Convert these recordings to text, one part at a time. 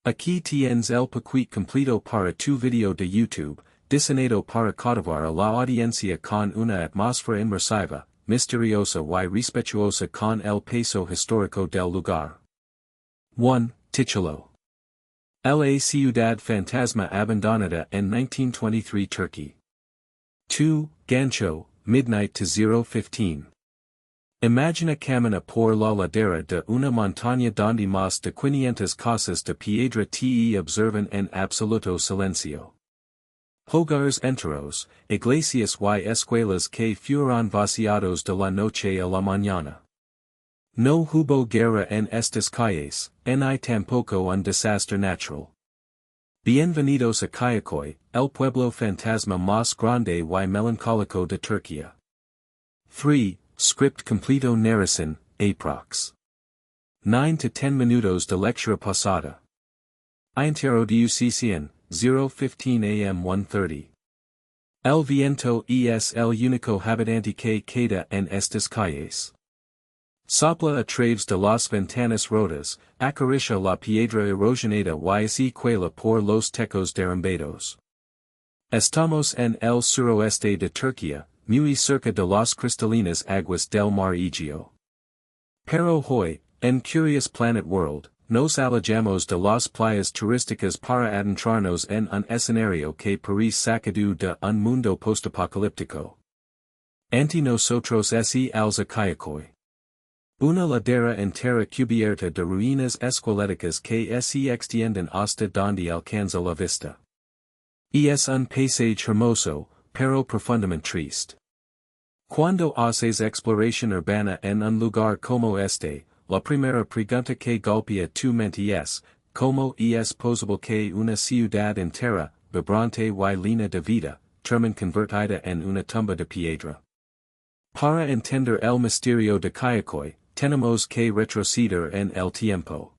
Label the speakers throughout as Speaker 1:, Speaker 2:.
Speaker 1: Aquí tienes el paquete completo para tu video de YouTube, diseñado para cautivar a la audiencia con una atmósfera inmersiva, misteriosa y respetuosa con el peso histórico del lugar. 1. Título. La Ciudad Fantasma Abandonada en 1923 Turkey. 2. Gancho, midnight to 0:15. Imagina camina por la ladera de una montaña donde más de 500 casas de piedra te observan en absoluto silencio. Hogares enteros, iglesias y escuelas que fueron vaciados de la noche a la mañana. No hubo guerra en estas calles, ni tampoco un desastre natural. Bienvenidos a Kayaköy, el pueblo fantasma más grande y melancólico de Turquía. 3. Script completo narración, aprox. 9 to 10 minutos de lectura pasada. Introducción, 0:15 am 1:30. El viento es el único habitante que queda en estas calles. Sopla a través de las ventanas rotas, acaricia la piedra erosionada y se cuela por los tecos derrumbados. Estamos en el suroeste de Turquía, muy cerca de las cristalinas aguas del mar Egeo. Pero hoy, en Curious Planet World, nos alejamos de las playas turísticas para adentrarnos en un escenario que parece sacado de un mundo postapocalíptico. Ante nosotros el Kayaköy. Una ladera entera cubierta de ruinas esqueléticas que se extienden hasta donde alcanza la vista. Es un paisaje hermoso, pero profundamente triste. Cuando haces exploración urbana en un lugar como este, la primera pregunta que golpea tu mente es, ¿cómo es posible que una ciudad entera, vibrante y llena de vida, termine convertida en una tumba de piedra? Para entender el misterio de Kayaköy, tenemos que retroceder en el tiempo.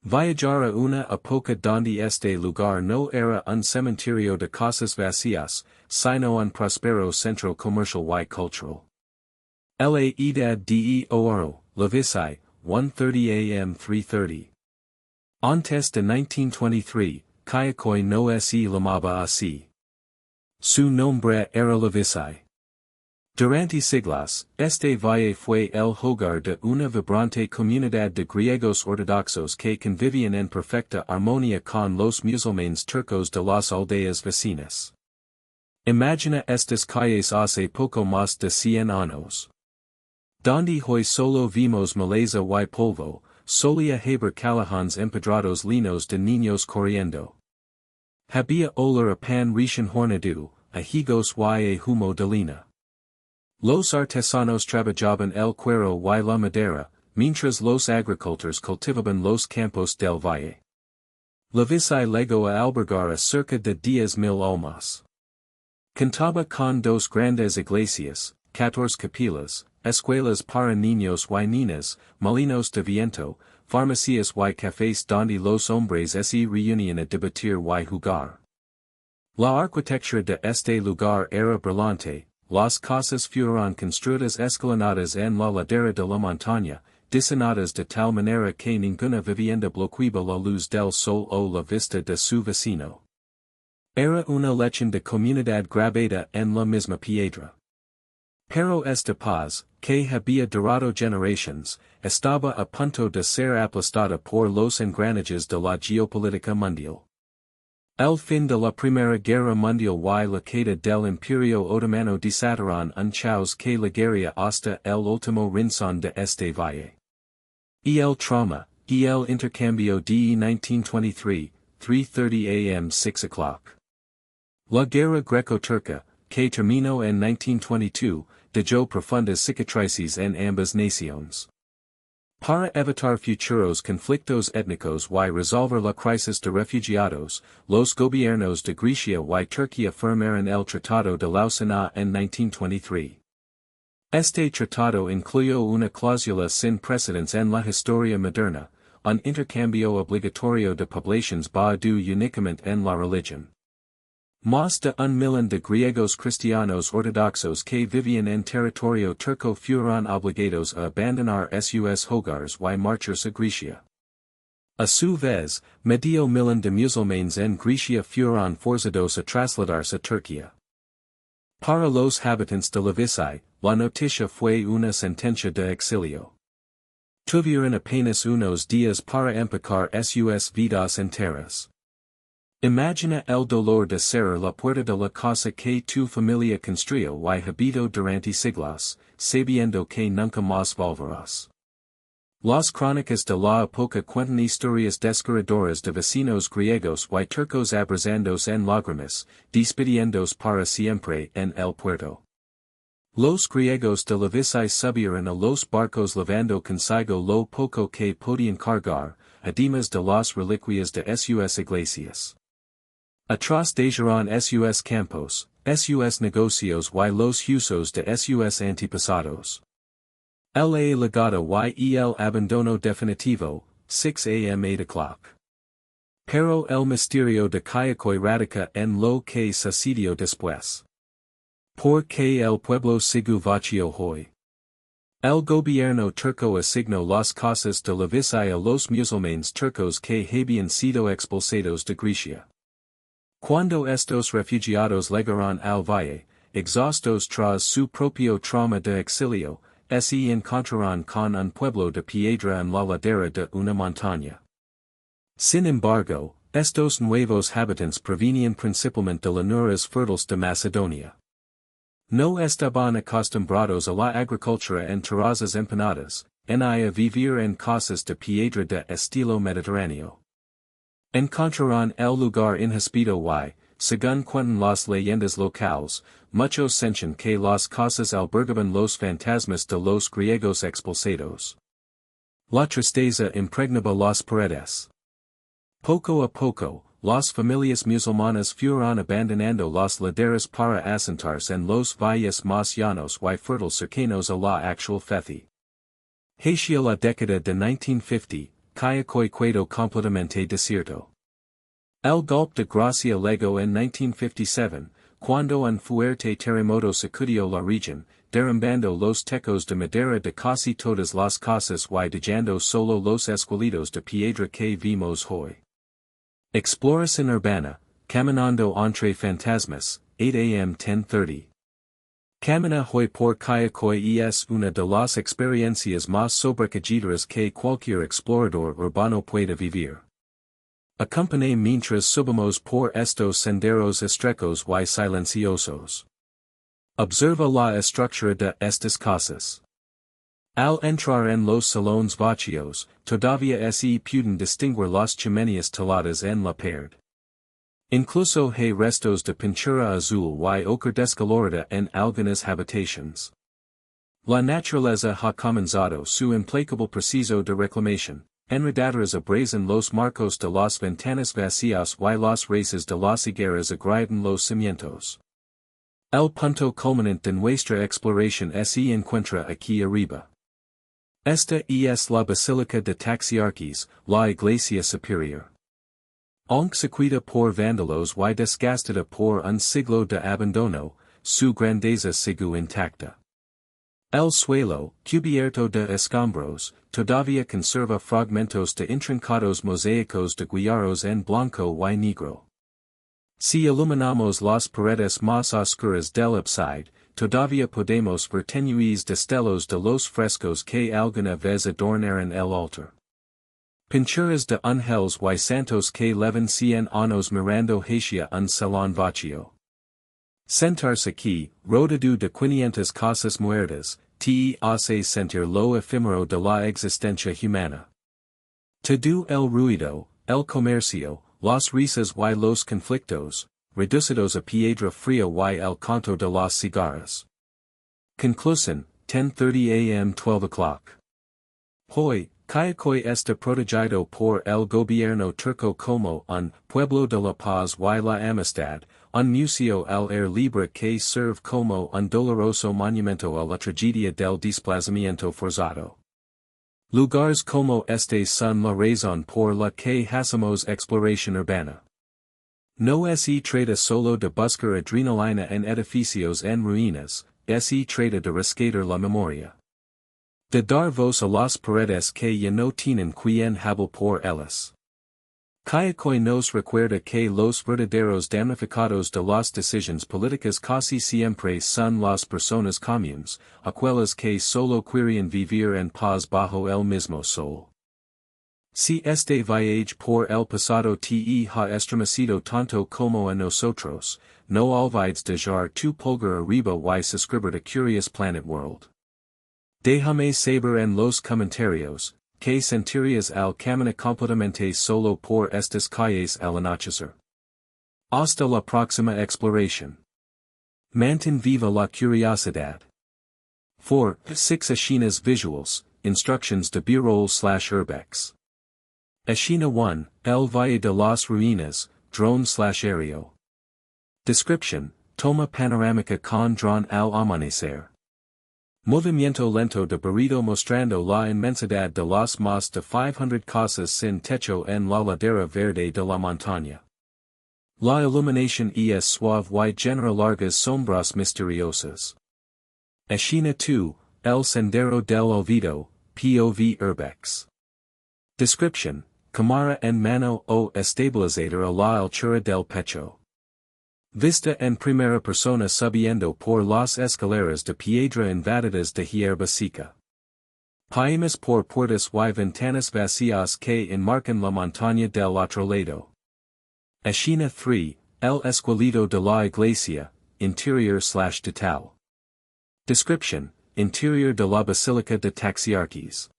Speaker 1: Viajar a una época donde este lugar no era un cementerio de casas vacías, sino un próspero centro comercial y cultural. La edad de oro, Levissi, 1:30 am 3:30. Antes de 1923, Kayaköy no se llamaba así. Su nombre era Levissi. Durante siglos, este valle fue el hogar de una vibrante comunidad de griegos ortodoxos que convivían en perfecta armonía con los musulmanes turcos de las aldeas vecinas. Imagina estas calles hace poco más de 100 años. Donde hoy solo vimos maleza y polvo, solía haber callejones empedrados llenos de niños corriendo. Había olor a pan recién horneado, a higos y a humo de lina. Los artesanos trabajaban el cuero y la madera, mientras los agricultores cultivaban los campos del valle. Levissi llegó a albergar a cerca de 10,000 almas. Contaba con 2 grandes iglesias, 14 capillas, escuelas para niños y niñas, molinos de viento, farmacias y cafés donde los hombres se reunían a debatir y jugar. La arquitectura de este lugar era brillante. Las casas fueron construidas escalonadas en la ladera de la montaña, diseñadas de tal manera que ninguna vivienda bloqueaba la luz del sol o la vista de su vecino. Era una lechen de comunidad grabada en la misma piedra. Pero esta paz, que había durado generaciones, estaba a punto de ser aplastada por los engranajes de la geopolítica mundial. El fin de la Primera Guerra Mundial y la caída del Imperio Otomano desataron un caos que llegaría hasta el último rincón de este valle. Y el trauma, y el intercambio de 1923, 3:30 am 6 o'clock. La guerra greco-turca, que terminó en 1922, dejó profundas cicatrices en ambas naciones. Para evitar futuros conflictos étnicos y resolver la crisis de refugiados, los gobiernos de Grecia y Turquía firmaron el Tratado de Lausana en 1923. Este tratado incluyó una cláusula sin precedentes en la historia moderna, un intercambio obligatorio de poblaciones basado únicamente en la religión. Más de 1,000,000 de griegos cristianos ortodoxos que vivían en territorio turco fueron obligados a abandonar sus hogares y marcharse a Grecia. A su vez, medio millón de musulmanes en Grecia fueron forzados a trasladarse a Turquía. Para los habitantes de Levissi, la noticia fue una sentencia de exilio. Tuvieron apenas unos días para empezar sus vidas enteras. Imagina el dolor de cerrar la puerta de la casa que tu familia construyó y habitó durante siglos, sabiendo que nunca más volverás. Las crónicas de la época cuentan historias desgarradoras de vecinos griegos y turcos abrazándose en lágrimas, despidiéndose para siempre en el puerto. Los griegos de Levissi subieron a los barcos llevando consigo lo poco que podían cargar, además de las reliquias de sus iglesias. Atrás dejaron sus campos, sus negocios y los usos de sus antepasados. El legado y el abandono definitivo, 6 am 8 o'clock. Pero el misterio de Kayaköy radica en lo que sucedió después. Porque el pueblo sigue vacío hoy. El gobierno turco asignó las casas de Levissi a los musulmanes turcos que habían sido expulsados de Grecia. Cuando estos refugiados llegaron al valle, exhaustos tras su propio trauma de exilio, se encontraron con un pueblo de piedra en la ladera de una montaña. Sin embargo, estos nuevos habitantes provenían principalmente de llanuras fértiles de Macedonia. No estaban acostumbrados a la agricultura en terrazas empinadas, ni a vivir en casas de piedra de estilo mediterráneo. Encontraron el lugar inhóspito y, según cuentan las leyendas locales, muchos senchan que las casas albergaban los fantasmas de los griegos expulsados. La tristeza impregnaba las paredes. Poco a poco, las familias musulmanas fueron abandonando las laderas para asentarse en los valles más llanos y fértiles cercanos a la actual fe. Hacia la década de 1950, Kayaköy quedó completamente desierto. El golpe de gracia llegó en 1957, cuando un fuerte terremoto sacudió la región, derrumbando los techos de madera de casi todas las casas y dejando solo los esqueletos de piedra que vimos hoy. Exploración urbana, caminando entre fantasmas, 8 am 10:30. Camina hoy por Kayaköy es una de las experiencias más sobrecogedoras que cualquier explorador urbano puede vivir. Acompañe mientras subimos por estos senderos estrechos y silenciosos. Observa la estructura de estas casas. Al entrar en los salones vacíos, todavía se pueden distinguir las chimeneas taladas en la pared. Incluso hay restos de pintura azul y ochre descolorida en algunas habitaciones. La naturaleza ha comenzado su implacable proceso de reclamación. Enredaderas abrasan los marcos de las ventanas vacías y las raíces de las higueras agrietan los cimientos. El punto culminante de nuestra exploración se encuentra aquí arriba. Esta es la Basílica de Taxiarchis, la iglesia superior. Aunque secuida por vándalos y desgastada por un siglo de abandono, su grandeza sigue intacta. El suelo, cubierto de escombros, todavía conserva fragmentos de intrincados mosaicos de guijarros en blanco y negro. Si iluminamos las paredes más oscuras del ábside, todavía podemos ver tenues destellos de los frescos que alguna vez adornaron el altar. Pinturas de ángeles y santos que llevan 100 años mirando hacia un salón vacío. Sentarse aquí, rodeado de 500 casas muertas, te hace sentir lo efímero de la existencia humana. Todo el ruido, el comercio, las risas y los conflictos, reducidos a piedra fría y el canto de las cigarras. Conclusión, 10:30 am 12 o'clock. Hoy, Kayaköy está protegido por el gobierno turco como un pueblo de la paz y la amistad, un museo al aire libre que serve como un doloroso monumento a la tragedia del desplazamiento forzado. Lugares como este son la razón por la que hacemos exploración urbana. No se trata solo de buscar adrenalina en edificios en ruinas, se trata de rescatar la memoria. De dar vos a las paredes que ya no tienen quien habla por ellas. Kayaköy nos recuerda que los verdaderos damnificados de las decisiones políticas casi siempre son las personas comunes, aquellas que solo quieren vivir en paz bajo el mismo sol. Si este viaje por el pasado te ha estremecido tanto como a nosotros, no olvides dejar tu pulgar arriba y suscribir a Curious Planet World. Déjame saber en los comentarios, que sentirías al caminar completamente solo por estas calles al anochecer. Hasta la próxima exploración. Mantén viva la curiosidad. 4. 6 Escenas visuals, instructions de B-roll/urbex. Escena 1, El Valle de las Ruinas, drone/aéreo. Description, toma panorámica con dron al amanecer. Movimiento lento de burrito mostrando la inmensidad de las más de 500 casas sin techo en la ladera verde de la montaña. La iluminación es suave y genera largas sombras misteriosas. Escena 2, El Sendero del Olvido, POV urbex. Description, cámara en mano o estabilizador a la altura del pecho. Vista en primera persona subiendo por las escaleras de piedra invadidas de hierba seca. Paimos por puertas y ventanas vacías que enmarcan la montaña del otro lado. Escena 3, El Esqueleto de la Iglesia, interior/detal. Description, interior de la Basílica de Taxiarchis.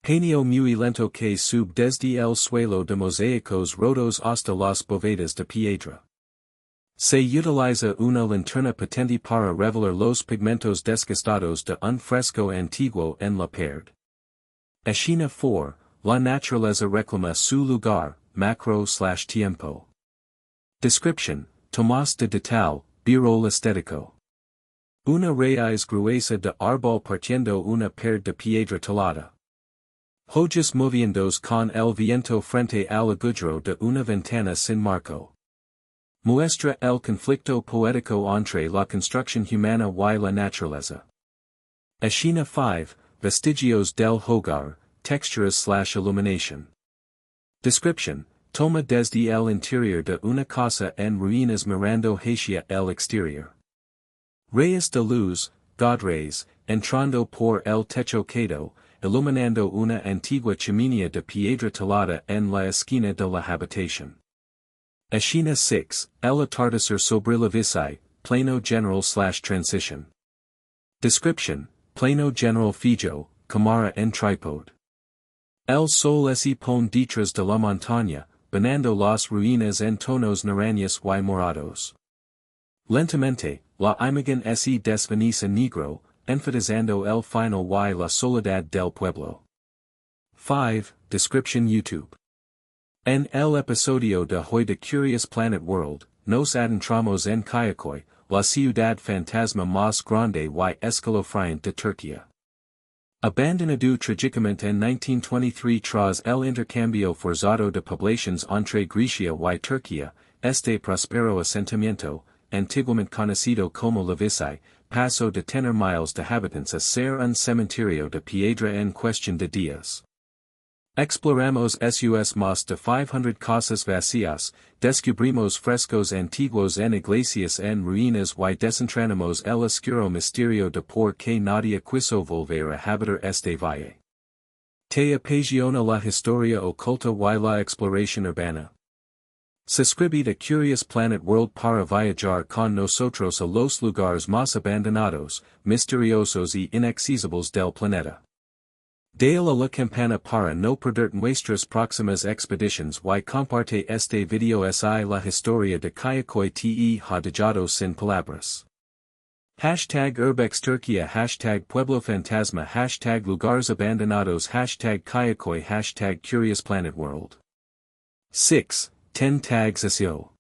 Speaker 1: Paineo muy lento que sube desde el suelo de mosaicos rotos hasta las bóvedas de piedra. Se utiliza una linterna potente para revelar los pigmentos desgastados de un fresco antiguo en la pared. Escena 4, La naturaleza reclama su lugar, macro/tiempo. Description, tomas de detal, B-roll estético. Una raíz gruesa de árbol partiendo una pared de piedra talada. Hojas moviéndose con el viento frente al agujero de una ventana sin marco. Muestra el conflicto poético entre la construcción humana y la naturaleza. Escena 5, Vestigios del hogar, texturas/iluminación. Description, toma desde el interior de una casa en ruinas mirando hacia el exterior. Rayos de luz, godres, entrando por el techo quedado, iluminando una antigua chimenea de piedra talada en la esquina de la habitación. Escena 6, El atardecer sobre Levissi, plano general/transition. Description, plano general fijo, cámara en tripod. El sol se pone detrás de la montaña, banando las ruinas en tonos naranjas y morados. Lentamente, la imagen se desvanece negro, enfatizando el final y la soledad del pueblo. 5. Description YouTube. En el episodio de hoy de Curious Planet World, nos adentramos en Kayaköy, la ciudad fantasma más grande y escalofriante de Turquía. Abandonado trágicamente en 1923 tras el intercambio forzado de poblaciones entre Grecia y Turquía, este próspero asentamiento, antiguamente conocido como Levissi, pasó de tener miles de habitantes a ser un cementerio de piedra en cuestión de días. Exploramos sus más de 500 casas vacías, descubrimos frescos antiguos en iglesias en ruinas y desentrañamos el oscuro misterio de por qué nadie quiso volver a habitar este valle. ¿Te apasiona la historia oculta y la exploración urbana? Suscríbete a Curious Planet World para viajar con nosotros a los lugares más abandonados, misteriosos y inaccesibles del planeta. Dale a la campana para no perder nuestras próximas expediciones y comparte este video si la historia de Kayaköy te ha dejado sin palabras. #urbex Turquía #pueblo fantasma #lugares abandonados #Kayaköy #Curious Planet World. 6. 10 tags SEO.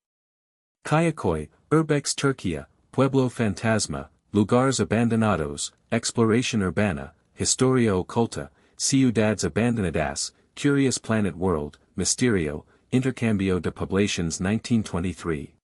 Speaker 1: Kayaköy, urbex Turquía, pueblo fantasma, lugares abandonados, exploración urbana, historia oculta, ciudades abandonadas, Curious Planet World, misterio, intercambio de poblaciones 1923.